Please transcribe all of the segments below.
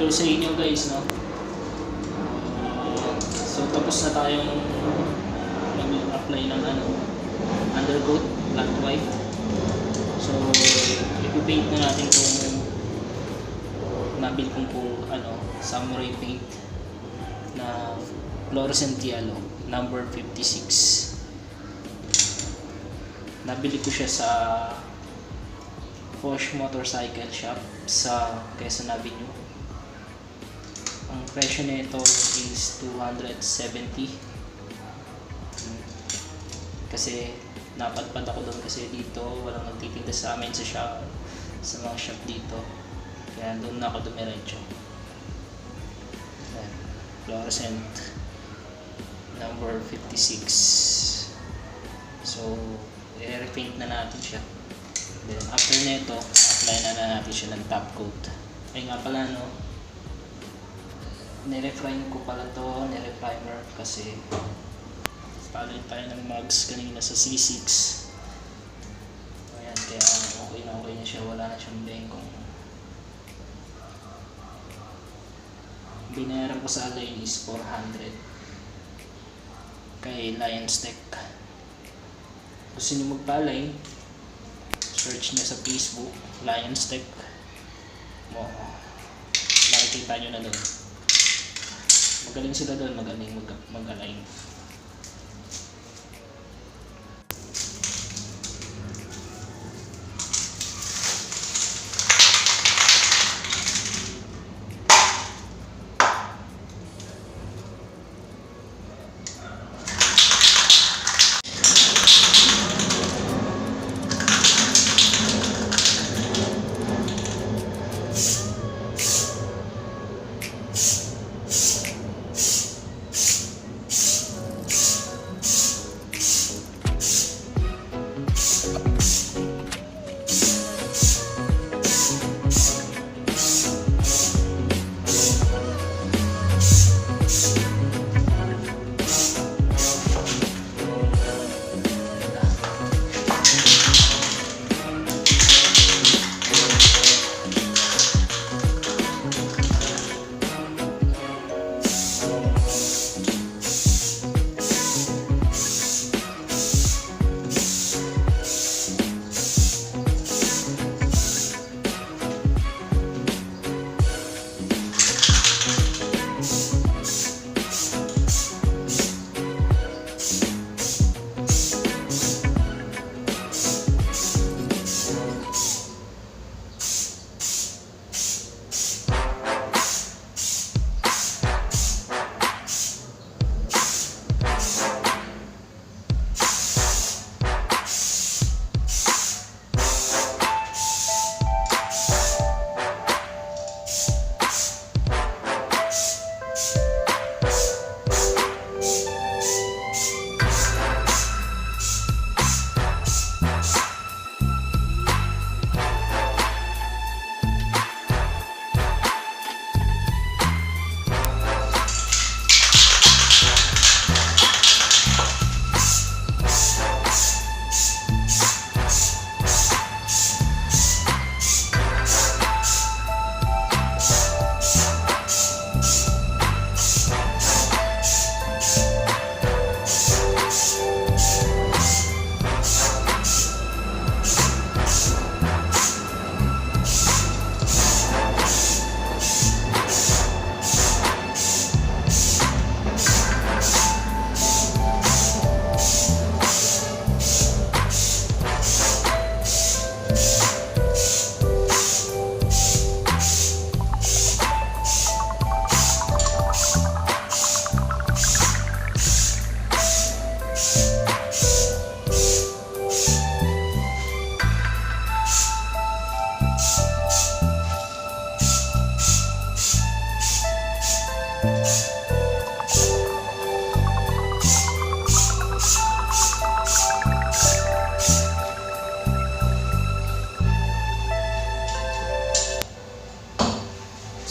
ko sa inyo guys, no? So tapos na tayong mag-apply ng undercoat, black white. So ipipaint na natin itong nabil kong samurai paint na fluorescent yellow number 56. Nabili ko siya sa Porsche Motorcycle Shop sa Quezon Avenue. Ang presyo nito is 270. Kasi napadpad ako doon kasi dito walang nagtitinda sa amin sa shop, sa mga shop dito. Kaya doon na ako dumiretso. Fluorescent number 56. So i-repaint na natin siya. Then after nito, apply na natin siya ng top coat. Ay nga pala, no, nirefine ko pala to, nireprimer kasi palit tayo ng mugs kanina sa C6. Ayan, kaya okay na siya, wala na siyang bengkong. Binayaran ko sa align is 400 kay Lions Tech. Gusto niyo magpa-align, search niyo sa Facebook Lions Tech mo, makikita nyo na doon. Magaling sila doon, mag-align.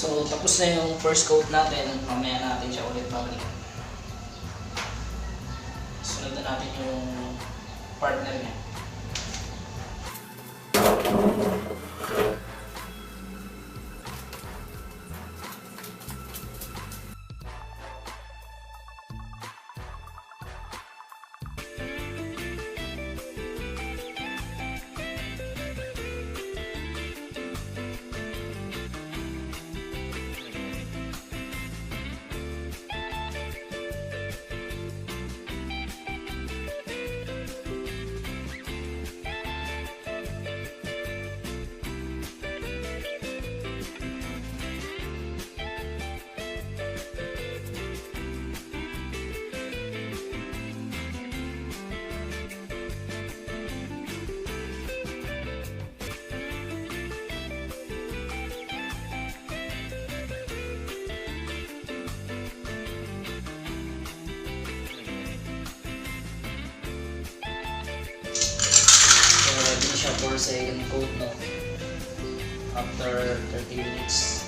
So tapos na yung first coat natin, mamaya natin siya ulit babalikan. Sunod na natin yung partner niya. for second coat, no? After 30 minutes.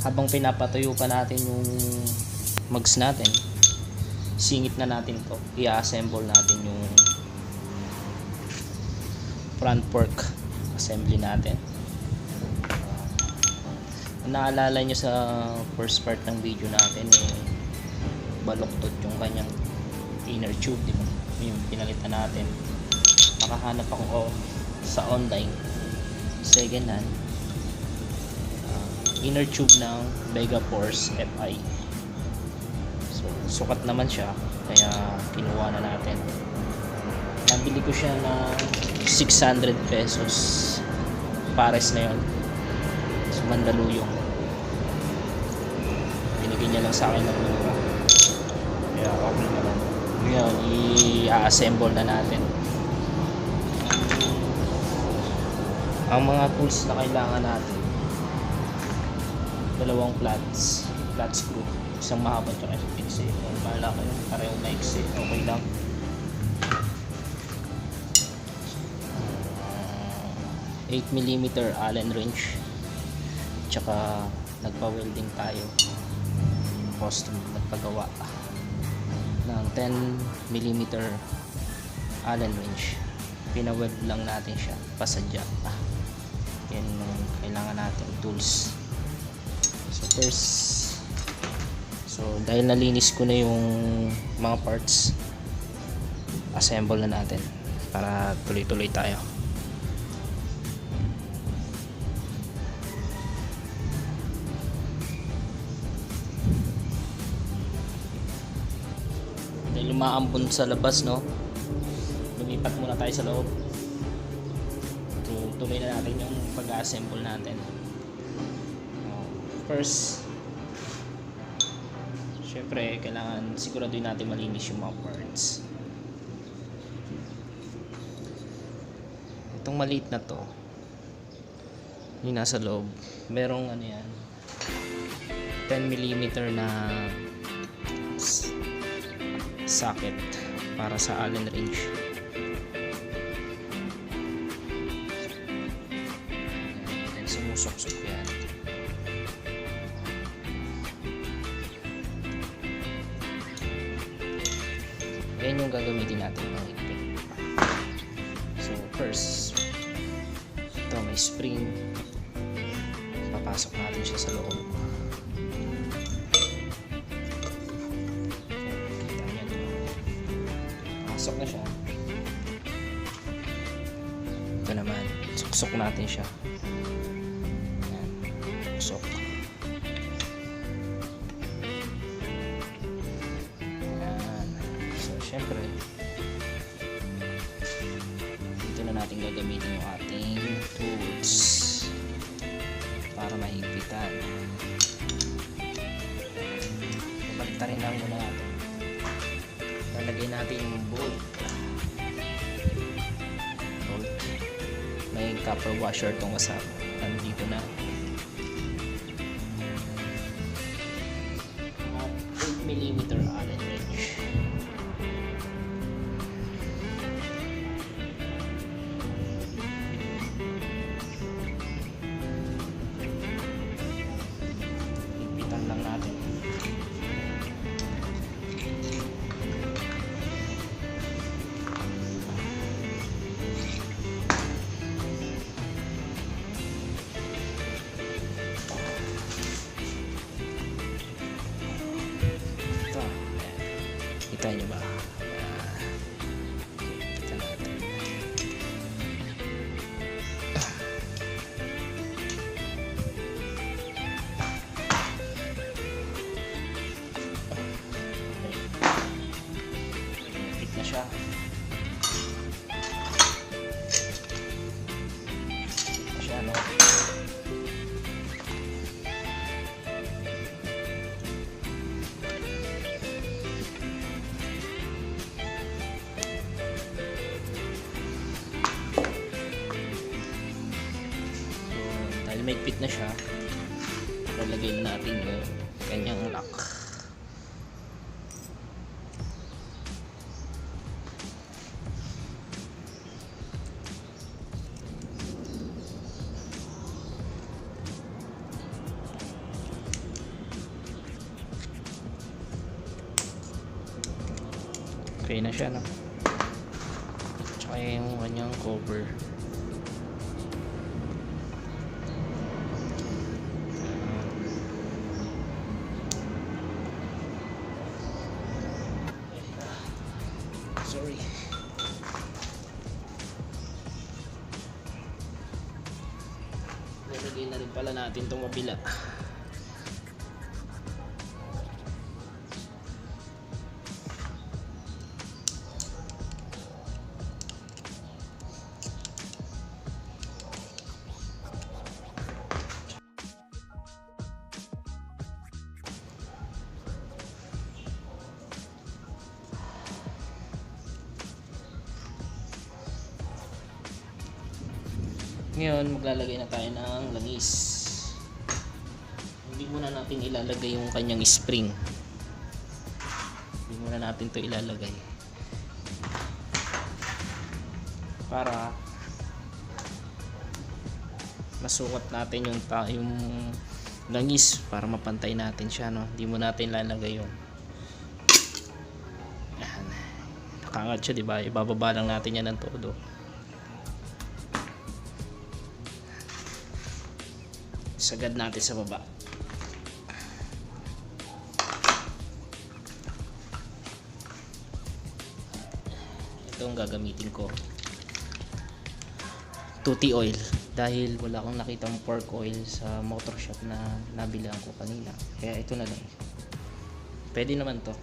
Habang pinapatuyo pa natin yung mugs natin, singit na natin to. I-assemble natin yung front fork assembly natin. Naalala nyo sa first part ng video natin, baluktot yung kanyang inner tube, di ba? Yung pinalitan natin. Nakahanap ako sa online, second hand, inner tube ng Megaforce FI. So sukat naman siya, kaya kinuha na natin. Nabili ko siya na 600 pesos, pares na yon. So Mandaluyong, binigyan niya lang sa akin ng mura, kaya okay naman. Ngayon i-assemble na natin ang mga tools na kailangan natin. Dalawang flat screw, isang mahaba at isang maiksi. Bahala kayo, parehong maiksi, okay lang. 8mm Allen wrench, tsaka nagpa-welding tayo, custom nagpagawa ng 10mm Allen wrench. Pinaweld lang natin siya, pasadya. Yan yung kailangan natin tools. First, so dahil nalinis ko na yung mga parts, assemble na natin para tuloy-tuloy tayo. Dahil umaambon sa labas, no, lumipat muna tayo sa loob. Tuloy na natin yung pag-assemble natin. First, syempre kailangan siguraduhin natin malinis yung mga parts. Itong maliit na to, yung nasa loob, merong ano yan, 10mm na socket para sa Allen wrench. Then sumusok-sok yan. Yan yung gagamitin natin ng higpit. So first, ito may spring, papasok natin siya sa loob. Kita nyo dito, pasok na siya. Ito naman, suksok natin siya. Yan, suksok. Siyempre, dito na natin gagamitin yung ating tools para mahigpitan. Baliktarin lang muna natin. Lalagay natin yung bolt. May copper washer tong kasama. Nandito na. At 8mm Allen wrench. Lang natin. Kita nyo ba? Kita natin. Fit na siya. Fit na siya, no? Mahigpit na siya, lalagay na natin yung kanyang lock. Okay na siya, no? Tsaka yung kanyang cover. Sorry. Lalagay na rin pala natin itong mabila. Ngayon, maglalagay na tayo ng langis. Hindi muna natin ilalagay yung kanyang spring. Hindi muna natin to ilalagay. Para masukat natin yung langis para mapantay natin siya, no? Hindi muna natin ilalagay yun. Yan. Nakangat siya, diba? Ibababa lang natin yan ng todo. Sagad natin sa baba. Ito ang gagamitin ko, tuti oil, dahil wala akong nakitang pork oil sa motor shop na nabilan ko kanina, kaya ito na lang. Pwede naman to.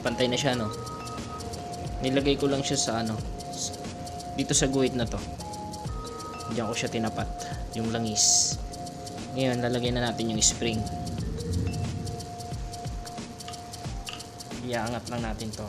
Pantay na siya, no? Nilagay ko lang siya sa ano, dito sa guhit na to. Diyan ko siya tinapat, yung langis. Ngayon, lalagay na natin yung spring. Iaangat lang natin to.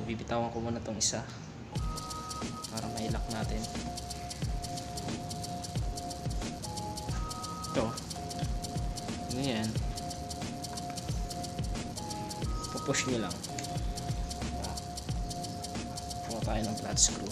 Bibitawan ko muna tong isa para mailak natin ito. Ngayon, pupush nyo lang. tayo ng flat screw.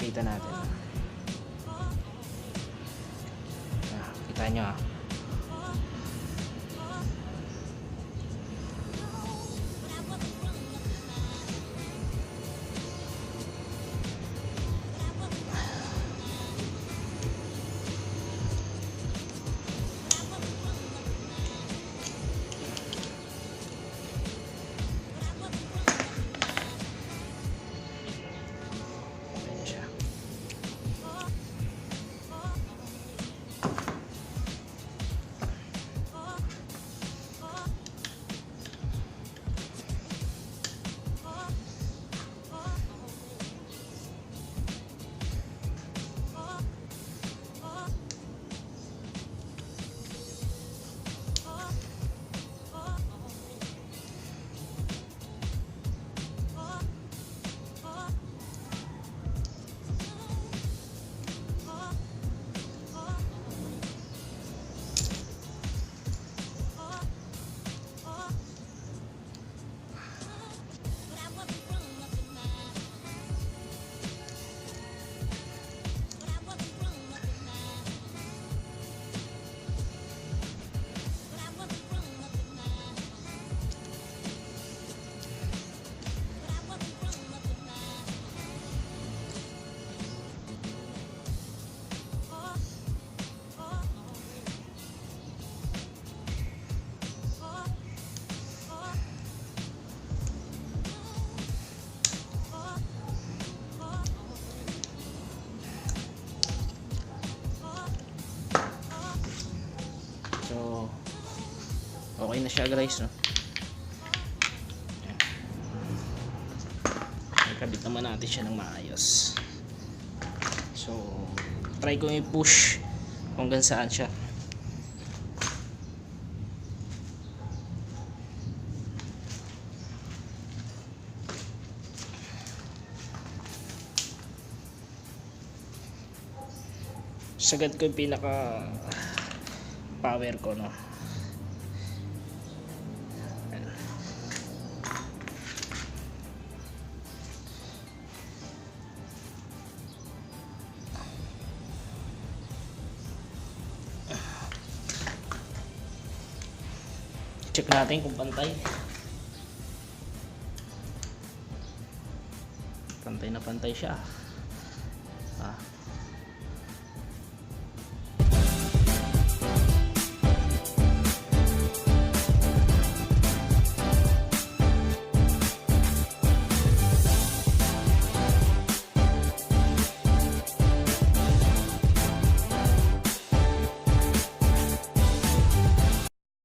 Kita natin. Kita nyo ah. So, okay na siya guys, no? Kabit naman natin siya ng maayos. So, try ko i-push hanggang saan siya. Sagad ko yung pinaka power ko, no? Check natin kung pantay. Pantay na pantay siya.